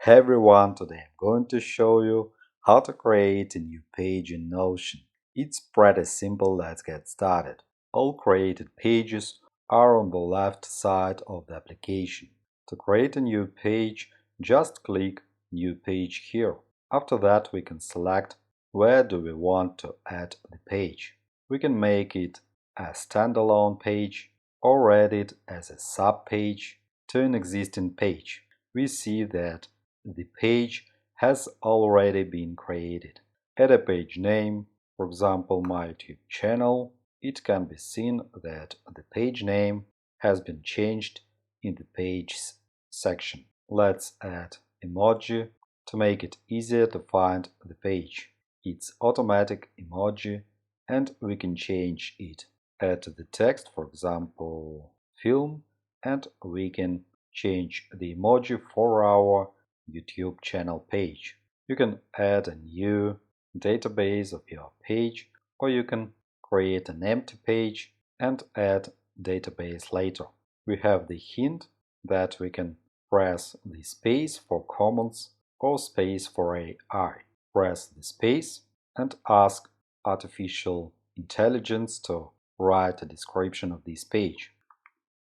Hey everyone, today I'm going to show you how to create a new page in Notion. It's pretty simple, let's get started. All created pages are on the left side of the application. To create a new page, just click New Page here. After that, we can select where do we want to add the page. We can make it a standalone page or add it as a sub-page to an existing page. We see that the page has already been created. Add a page name, for example my YouTube channel. It can be seen that the page name has been changed in the Pages section. Let's add emoji to make it easier to find the page. It's automatic emoji and we can change it. Add the text, for example film, and we can change the emoji for our YouTube channel page. You can add a new database of your page, or you can create an empty page and add database later. We have the hint that we can press the space for comments or space for AI. Press the space and ask artificial intelligence to write a description of this page.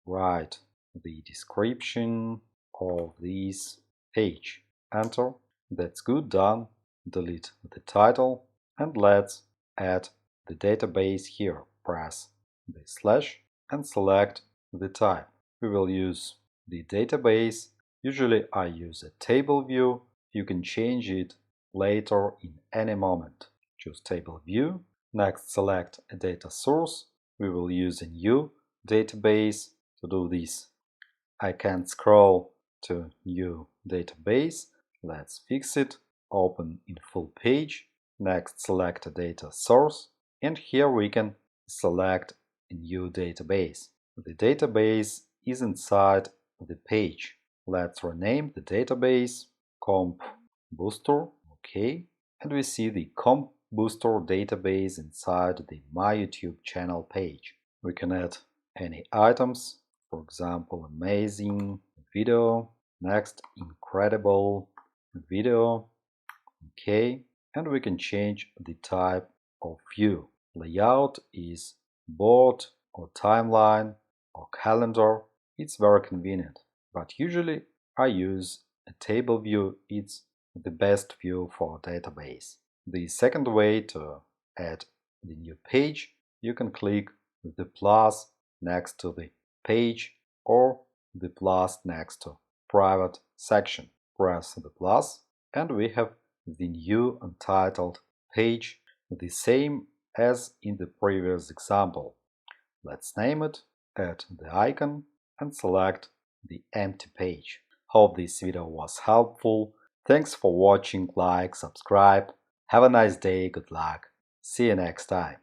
Write the description of this page. Enter. That's good, done. Delete the title and let's add the database here. Press the slash and select the type. We will use the database. Usually I use a table view. You can change it later in any moment. Choose table view. Next select a data source. We will use a new database. To do this, I can scroll to new database. Let's fix it. Open in full page. Next select a data source and here we can select a new database. The database is inside the page. Let's rename the database Comp Booster. OK. And we see the Comp Booster database inside the My YouTube channel page. We can add any items, for example, amazing video, next incredible video, OK, and we can change the type of view. Layout is board or timeline or calendar. It's very convenient, but usually I use a table view. It's the best view for a database. The second way to add the new page, you can click the plus next to the page or the plus next to private section. Press the plus and we have the new untitled page, the same as in the previous example. Let's name it, add the icon and select the empty page. Hope this video was helpful. Thanks for watching, like, subscribe. Have a nice day, good luck. See you next time.